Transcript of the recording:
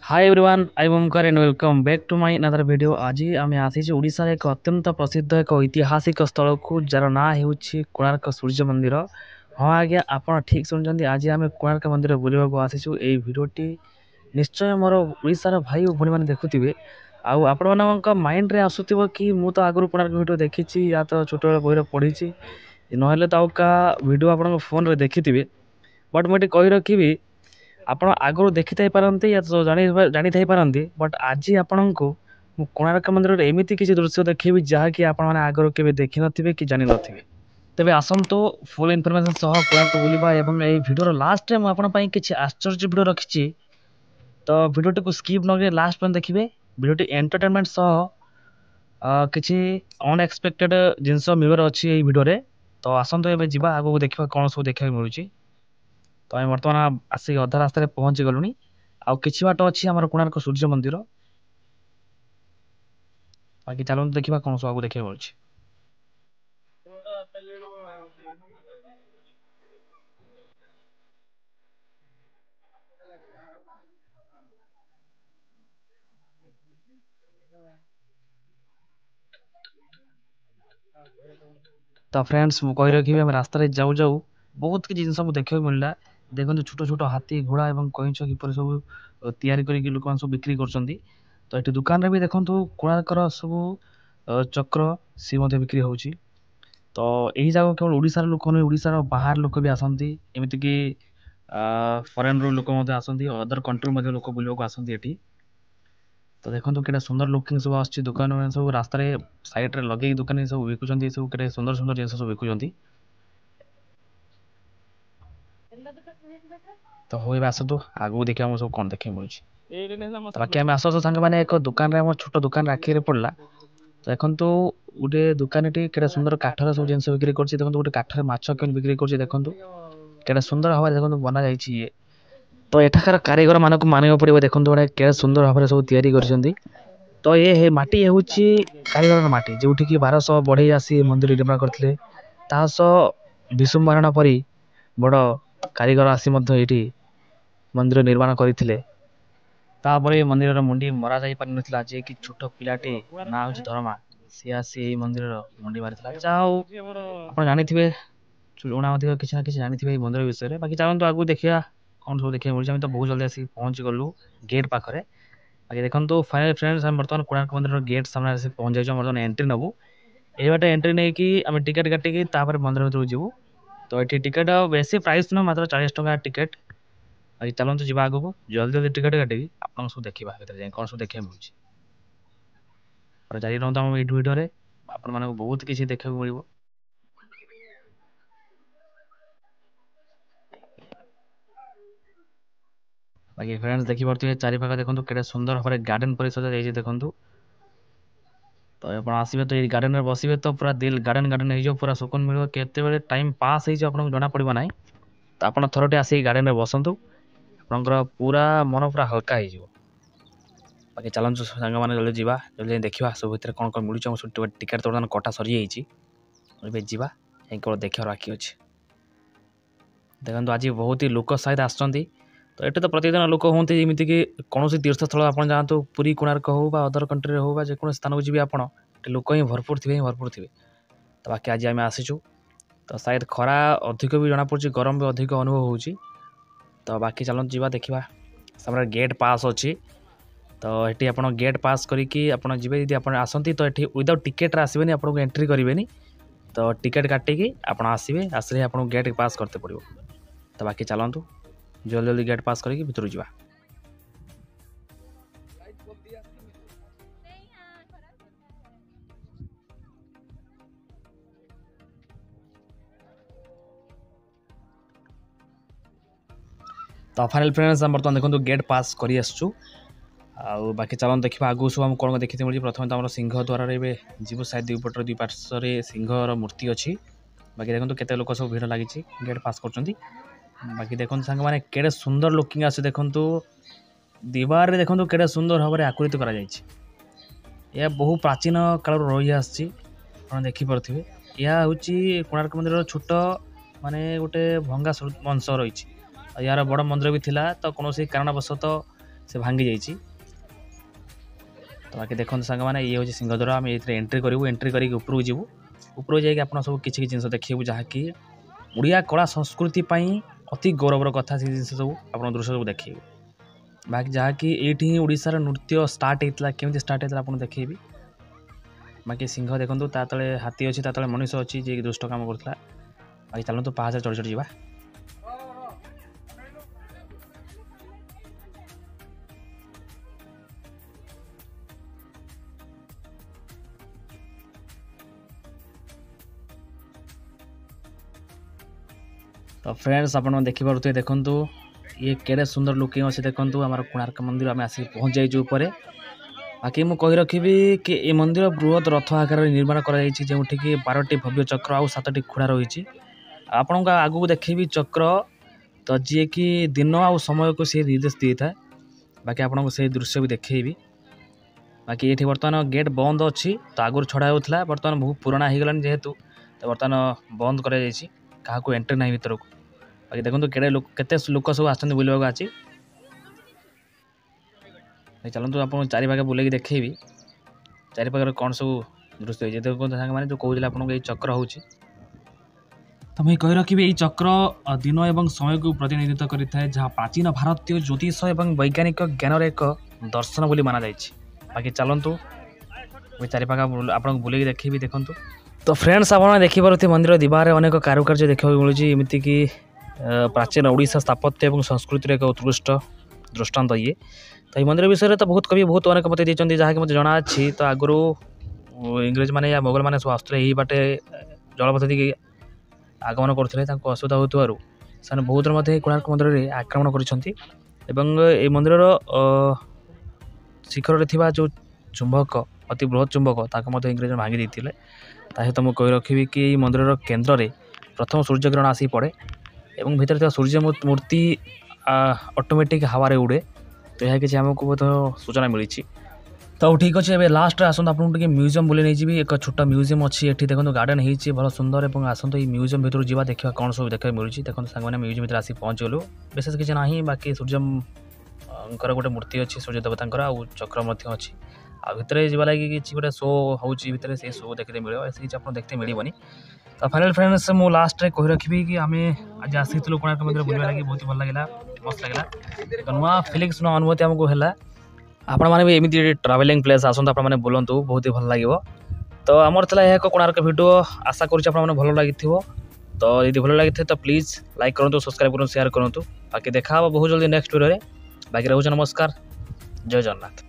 Hi everyone I Omkar and welcome back to my another video. आज आम आसी ओडिशा एक अत्यंत प्रसिद्ध एक ऐतिहासिक स्थल को जार ना हो कोणार्क सूर्य मंदिर। हाँ आज्ञा आप ठीक शुणुंट। आज आम कोणार्क मंदिर बुलवाक आसीचु। ये भिडटी निश्चय मोर ओडिशार भाई भणी मैंने देखुवे आपण माइंड रे आसुव कि मु तो आगु कोणार्क भिडियो देखी या तो छोट बही पढ़ी ना तो का भिडियो आप फोन रे देखी। बट मुझे कही रखी ଆପଣ ଆଗରୁ ଦେଖିଥାଇ ପାରନ୍ତି ୟା ତ ଜାଣିଥାଇ ପାରନ୍ତି ବଟ୍ ଆଜି ଆପଣଙ୍କୁ ମୁଁ କୋଣାର୍କ ମନ୍ଦିରରେ ଏମିତି କିଛି ଦୃଶ୍ୟ ଦେଖେଇବି ଯାହାକି ଆପଣମାନେ ଆଗରୁ କେବେ ଦେଖିନଥିବେ କି ଜାଣିନଥିବେ। ତେବେ ଆସନ୍ତୁ ଫୁଲ୍ ଇନଫର୍ମେସନ୍ ସହ କୋଣାର୍କ ବୁଲିବା ଏବଂ ଏହି ଭିଡ଼ିଓର ଲାଷ୍ଟରେ ମୁଁ ଆପଣଙ୍କ ପାଇଁ କିଛି ଆଶ୍ଚର୍ଯ୍ୟ ଭିଡ଼ିଓ ରଖିଛି। ତ ଭିଡ଼ିଓଟିକୁ ସ୍କିପ୍ ନ କରି ଲାଷ୍ଟ ପର୍ଯ୍ୟନ୍ତ ଦେଖିବେ। ଭିଡ଼ିଓଟି ଏଣ୍ଟରଟେନମେଣ୍ଟ ସହ କିଛି ଅନଏକ୍ସପେକ୍ଟେଡ୍ ଜିନିଷ ମିଳିବାର ଅଛି ଏହି ଭିଡ଼ିଓରେ। ତ ଆସନ୍ତୁ ଏବେ ଯିବା ଆଗକୁ ଦେଖିବା କ'ଣ ସବୁ ଦେଖିବାକୁ ମିଳୁଛି। ତ ଆମେ ବର୍ତ୍ତମାନ ଆସିକି ଅଧା ରାସ୍ତାରେ ପହଞ୍ଚି ଗଲୁଣି। ଆଉ କିଛି ବାଟ ଅଛି ଆମର କୋଣାର୍କ ସୂର୍ଯ୍ୟ ମନ୍ଦିର। ବାକି ଚାଲନ୍ତୁ ଦେଖିବା କ'ଣ ସବୁ ଦେଖିବାକୁ ମିଳୁଛି। ତ ଫ୍ରେଣ୍ଡସ୍ ମୁଁ କହି ରଖିବି ଆମେ ରାସ୍ତାରେ ଯାଉ ଯାଉ ବହୁତ କିଛି ଜିନିଷ ମୁଁ ଦେଖିବାକୁ ମିଳିଲା। ଦେଖନ୍ତୁ ଛୋଟ ଛୋଟ ହାତୀ ଘୋଡ଼ା ଏବଂ କଇଁଛ କିପରି ସବୁ ତିଆରି କରିକି ଲୋକମାନେ ସବୁ ବିକ୍ରି କରୁଛନ୍ତି। ତ ଏଠି ଦୋକାନରେ ବି ଦେଖନ୍ତୁ କୋଣାର୍କର ସବୁ ଚକ୍ର ସିଏ ମଧ୍ୟ ବିକ୍ରି ହେଉଛି। ତ ଏହି ଜାଗା କେବଳ ଓଡ଼ିଶାର ଲୋକ ନୁହେଁ, ଓଡ଼ିଶାର ବାହାର ଲୋକ ବି ଆସନ୍ତି। ଏମିତିକି ଫରେନ୍ରୁ ଲୋକ ମଧ୍ୟ ଆସନ୍ତି, ଅଦର କଣ୍ଟ୍ରିରୁ ମଧ୍ୟ ଲୋକ ବୁଲିବାକୁ ଆସନ୍ତି ଏଠି। ତ ଦେଖନ୍ତୁ କେତେ ସୁନ୍ଦର ଲୁକିଂ ସବୁ ଆସୁଛି। ଦୋକାନ ମାନେ ସବୁ ରାସ୍ତାରେ ସାଇଡରେ ଲଗେଇକି ଦୋକାନୀ ସବୁ ବିକୁଛନ୍ତି। ସବୁ କେତେ ସୁନ୍ଦର ସୁନ୍ଦର ଜିନିଷ ସବୁ ବିକୁଛନ୍ତି। ତ ହଉ ଏବେ ଆସନ୍ତୁ ଆଗକୁ ଦେଖିବା ଆମକୁ ସବୁ କ'ଣ ଦେଖିବାକୁ ମିଳୁଛି। ବାକି ଆମେ ଆସୁ ସାଙ୍ଗମାନେ ଏକ ଦୋକାନରେ ଆମର ଛୋଟ ଦୋକାନରେ ଆଖିରେ ପଡ଼ିଲା। ତ ଦେଖନ୍ତୁ ଗୋଟେ ଦୋକାନୀଟି କେତେ ସୁନ୍ଦର କାଠର ସବୁ ଜିନିଷ ବିକ୍ରି କରୁଛି। ଦେଖନ୍ତୁ ଗୋଟେ କାଠରେ ମାଛ କେମିତି ବିକ୍ରି କରୁଛି। ଦେଖନ୍ତୁ କେତେ ସୁନ୍ଦର ଭାବରେ ଦେଖନ୍ତୁ ବନା ଯାଇଛି ଇଏ। ତ ଏଠାକାର କାରିଗର ମାନଙ୍କୁ ମାନିବାକୁ ପଡ଼ିବ। ଦେଖନ୍ତୁ ଗୋଟେ କେତେ ସୁନ୍ଦର ଭାବରେ ସବୁ ତିଆରି କରିଛନ୍ତି। ତ ଏ ମାଟି ହେଉଛି କାରିଗରର ମାଟି, ଯେଉଁଠିକି 1200 ବଢ଼େଇ ଆସି ମନ୍ଦିର ନିର୍ମାଣ କରିଥିଲେ। ତା ସହ ବିଶୁ ମହାରଣା ପରି ବଡ଼ କାରିଗର ଆସି ମଧ୍ୟ ଏଇଠି ମନ୍ଦିର ନିର୍ମାଣ କରିଥିଲେ। ତାପରେ ଏ ମନ୍ଦିରର ମୁଣ୍ଡି ମରା ଯାଇ ପାରିନଥିଲା। ଯିଏକି ଛୋଟ ପିଲାଟି ନାଁ ହେଉଛି ଧରମା, ସିଏ ଆସି ଏହି ମନ୍ଦିରର ମୁଣ୍ଡି ମାରିଥିଲା। ଯାହା ହଉ ଆପଣ ଜାଣିଥିବେ, ଜଣା ଅଧିକ କିଛି ନା କିଛି ଜାଣିଥିବେ ଏଇ ମନ୍ଦିର ବିଷୟରେ। ବାକି ଚାଲନ୍ତୁ ଆଗକୁ ଦେଖିବା କ'ଣ ସବୁ ଦେଖିବାକୁ ମିଳୁଛି। ଆମେ ତ ବହୁତ ଜଲ୍ଦି ଆସିକି ପହଞ୍ଚି ଗଲୁ ଗେଟ୍ ପାଖରେ। ବାକି ଦେଖନ୍ତୁ ଫାଇନାଲି ଫ୍ରେଣ୍ଡସ୍, ଆମେ ବର୍ତ୍ତମାନ କୋଣାର୍କ ମନ୍ଦିରର ଗେଟ୍ ସାମ୍ନାରେ ଆସିକି ପହଞ୍ଚି ଯାଇଛୁ। ଆମେ ବର୍ତ୍ତମାନ ଏଣ୍ଟ୍ରି ନେବୁ। ଏଇ ବାଟେ ଏଣ୍ଟ୍ରି ନେଇକି ଆମେ ଟିକେଟ୍ କାଟିକି ତାପରେ ମନ୍ଦିର ଭିତରକୁ ଯିବୁ। ତ ଏଠି ଟିକେଟ୍ ବେଶୀ ପ୍ରାଇସ୍ ନୁହଁ, ମାତ୍ର 40 ଟଙ୍କା ଟିକେଟ୍। ବାକି ଚାଲନ୍ତୁ ଯିବା ଆଗକୁ ଜଲ୍ଦି ଜଲ୍ଦି ଟିକେଟ୍ କାଟିକି ଆପଣଙ୍କୁ ସବୁ ଦେଖିବା ଭିତରେ ଯାଇ କ'ଣ ସବୁ ଦେଖିବାକୁ ମିଳୁଛି। ଜାରି ରହନ୍ତୁ ଆମ ଏଇ ଭିଡ଼ିଓରେ, ଆପଣମାନଙ୍କୁ ବହୁତ କିଛି ଦେଖିବାକୁ ମିଳିବ। ବାକି ଫ୍ରେଣ୍ଡସ୍ ଦେଖିପାରୁଥିବେ ଚାରିପାଖ ଦେଖନ୍ତୁ କେତେ ସୁନ୍ଦର ଭାବରେ ଗାର୍ଡେନ ପରି ସଜା ଯାଇଛି। ଦେଖନ୍ତୁ ତ ଆପଣ ଆସିବେ ତ ଏଇ ଗାର୍ଡେନରେ ବସିବେ ତ ପୁରା ଦିଲ୍ ଗାର୍ଡେନ ହେଇଯିବ, ପୁରା ସୁକୁନ ମିଳିବ। କେତେବେଳେ ଟାଇମ୍ ପାସ୍ ହେଇଯିବ ଆପଣଙ୍କୁ ଜଣା ପଡ଼ିବ ନାହିଁ। ତ ଆପଣ ଥରଟେ ଆସିକି ଗାର୍ଡେନରେ ବସନ୍ତୁ, ଆପଣଙ୍କର ପୁରା ମନ ପୁରା ହାଲକା ହେଇଯିବ। ବାକି ଚାଲନ୍ତୁ ସାଙ୍ଗମାନେ ଜଲ୍ଦି ଯିବା, ଜଲ୍ଦି ଦେଖିବା ସବୁ ଭିତରେ କ'ଣ କ'ଣ ମିଳୁଛି। ଆମ ସବୁ ଟିକେଟ୍ ତ ବର୍ତ୍ତମାନ କଟା ସରିଯାଇଛି। ଏବେ ଯିବା, ଯାଇ କେବଳ ଦେଖିବାର ବାକି ଅଛି। ଦେଖନ୍ତୁ ଆଜି ବହୁତ ହି ଲୋକ ସାୟଦ ଆସିଛନ୍ତି। ତ ଏଠି ତ ପ୍ରତିଦିନ ଲୋକ ହୁଅନ୍ତି। ଯେମିତିକି କୌଣସି ତୀର୍ଥସ୍ଥଳ ଆପଣ ଯାଆନ୍ତୁ, ପୁରୀ କୋଣାର୍କ ହେଉ ବା ଅଦର କଣ୍ଟ୍ରିରେ ହେଉ ବା ଯେକୌଣସି ସ୍ଥାନକୁ ଯିବେ ଆପଣ, ଏଠି ଲୋକ ହିଁ ଭରପୁର ଥିବେ। ତ ବାକି ଆଜି ଆମେ ଆସିଛୁ, ତ ସାୟଦ ଖରା ଅଧିକ ବି ଜଣାପଡ଼ୁଛି, ଗରମ ବି ଅଧିକ ଅନୁଭବ ହେଉଛି। ତ ବାକି ଚାଲନ୍ତୁ ଯିବା ଦେଖିବା। ସାମ୍ନାରେ ଗେଟ୍ ପାସ୍ ଅଛି। ତ ଏଠି ଆପଣ ଗେଟ୍ ପାସ୍ କରିକି ଆପଣ ଯିବେ। ଯଦି ଆପଣ ଆସନ୍ତି ତ ଏଠି ୱିଦାଉଟ୍ ଟିକେଟ୍ରେ ଆସିବେନି, ଆପଣଙ୍କୁ ଏଣ୍ଟ୍ରି କରିବେନି। ତ ଟିକେଟ୍ କାଟିକି ଆପଣ ଆସିବେ, ଆସିଲେ ଆପଣଙ୍କୁ ଗେଟ୍ ପାସ୍ କରତେ ପଡ଼ିବ। ତ ବାକି ଚାଲନ୍ତୁ ଜଲ୍ଦି ଜଲ୍ଦି ଗେଟ୍ ପାସ୍ କରିକି ଭିତରକୁ ଯିବା। ତ ଫାଇନାଲ୍ ଫ୍ରେଣ୍ଡସ୍, ଆମେ ବର୍ତ୍ତମାନ ଦେଖନ୍ତୁ ଗେଟ୍ ପାସ୍ କରି ଆସିଛୁ। ଆଉ ବାକି ଚାଲନ୍ତୁ ଦେଖିବା ଆଗକୁ ସବୁ ଆମକୁ କ'ଣ ଦେଖିତେ ମିଳୁଛି। ପ୍ରଥମେ ତ ଆମର ସିଂହ ଦ୍ୱାରରେ ଏବେ ଯିବୁ। ସାୟଦ ଦୁଇ ପଟରେ ଦୁଇ ପାର୍ଶ୍ୱରେ ସିଂହର ମୂର୍ତ୍ତି ଅଛି। ବାକି ଦେଖନ୍ତୁ କେତେ ଲୋକ ସବୁ ଭିଡ଼ ଲାଗିଛି, ଗେଟ୍ ପାସ୍ କରୁଛନ୍ତି। ବାକି ଦେଖନ୍ତୁ ସାଙ୍ଗମାନେ କେଡ଼େ ସୁନ୍ଦର ଲୁକିଂ ଆସୁଛି। ଦେଖନ୍ତୁ ଦିବାରରେ ଦେଖନ୍ତୁ କେଡ଼େ ସୁନ୍ଦର ଭାବରେ ଆକୃତି କରାଯାଇଛି। ଏହା ବହୁ ପ୍ରାଚୀନ କାଳରୁ ରହି ଆସିଛି, ଆପଣ ଦେଖିପାରୁଥିବେ। ଏହା ହେଉଛି କୋଣାର୍କ ମନ୍ଦିରର ଛୋଟ ମାନେ ଗୋଟେ ଭଙ୍ଗା ଅଂଶ ରହିଛି। ଆଉ ଏହାର ବଡ଼ ମନ୍ଦିର ବି ଥିଲା, ତ କୌଣସି କାରଣବଶତଃ से भांगी जाइए। तो बाकी देखते सांग मैंने ये हूँ सिंहद्वार आम ये एंट्री करूँ एंट्री करके ऊपर जीवु ऊपर जाइए आप सब किसी जिन देखू जहाँकि ओडिया कला संस्कृति अति गौरवर कथा से जिन सब आप दृश्य सब देखिए बाकी जहाँकि ये ओडिशार नृत्य स्टार्ट होता केमी स्टार्ट होता आपको देखी बाकी सिंह देखो ता तले हाथी अच्छी ता मनुष्य अच्छी जी दुष्ट काम करता बाकी चलते पाहाच चढ़ी चढ़ी जा। तो फ्रेंड्स आप देखिपे देखूँ ये केड़े सुंदर लुकिंग अच्छे देखूँ आम कोणार्क मंदिर आम आसिक पहुँच जाइए ऊपर। बाकी मुझे कही रखी कि ये मंदिर बृहत रथ आकार निर्माण कर 12टी भव्य चक्र आ 7टी खुड़ा रही आपण आगू देखी चक्र तो जी कि दिन आ समय को सी निर्देश दी था बाकी आपको से दृश्य भी देखी बाकी ये बर्तमान गेट बंद अच्छी तो आगुरी छड़ा होता बर्तमान बहुत पुराना हो गलानी जेहेतु तो बर्तमान बंद कर क्या एंट्री ना भर को बाकी देखो केड़े केते लोक सब आस बुलवा आज चलते आप चारि पाखे बुले देखेबी चारि पाखे कौन सब दृश्य होती देखो सांग मैंने जो कहते आपको ये चक्र हो तो मुझे कही रखी यही चक्र दिन एवं समय को प्रतिनिधित्व करें जहाँ प्राचीन भारतीय ज्योतिष एवं वैज्ञानिक ज्ञान एक दर्शन बोली माना जाए। बाकी चलतु चारि पाखे आप बुले देखेबी देखूँ तो फ्रेंड्स आप देखिपे मंदिर दिवार अनेक कारुकार्य देखा मिलूँ एमती कि प्राचीन ओडिशा स्थापत्य और संस्कृति एक उत्कृष्ट दृष्टांत ये तो ये मंदिर विषय तो बहुत कवि बहुत अनेक मत देते जहाँकि मतलब जना अच्छी तो आगु इंग्रेज मैंने या मोगल मैंने सब आसुले यही बाटे जलपथ दी आगमन करते असुविधा होता से बहुत कोणार्क मंदिर में आक्रमण कर मंदिर शिखर थी जो चुंबक अति बृहत चुंबक ताक इंग्रेज भांगी देते सहित मुझे कही रखी कि मंदिर केन्द्र में प्रथम सूर्यकिरण आसी पड़े और भितर सूर्य मूर्ति ऑटोमेटिक हवा उड़े तो यह किसी आमको बहुत सूचना मिली। तो ठीक अच्छे ए लास्ट आसत आप म्यूजियम बुले नहीं जी एक छोटा म्यूजियम अच्छी ये देखो गार्डन होती भल सुंदर और आसत ये म्यूजियम भर जा देखा कौन सब देखा मिलूँ देखो सांग मैंने म्यूजियम भर आसी पहुँच गलु विशेष किसी ना बाकी सूर्य गोटे मूर्ति अच्छी सूर्य देवता चक्र अच्छी आ भितर जा लगे कि गोटे शो होते से शो देखते मिले ऐसे आप देखते मिलबनी। तो फाइनल फ्रेंड्स मु लास्ट रे कही रखी कि आम आज आसी कोणार्क मंदिर बुलवा लगे बहुत भल लगे मस्त लगे नुआ फिलिंग्स नुआ अनुभूति आमको है आपण मैंने भी एमती ट्रावेलिंग प्लेस आसत आप बुलतु बहुत ही भल लगे। तो आमर था यह कोणार्क वीडियो आशा करूँ भल लगी तो यदि भल लगी तो प्लीज लाइक करूँ सब्सक्राइब करूँ शेयर करूँ बाकी देखा बहुत जल्दी नेक्स्ट वीडियो बाकी रोज नमस्कार जय जगन्नाथ।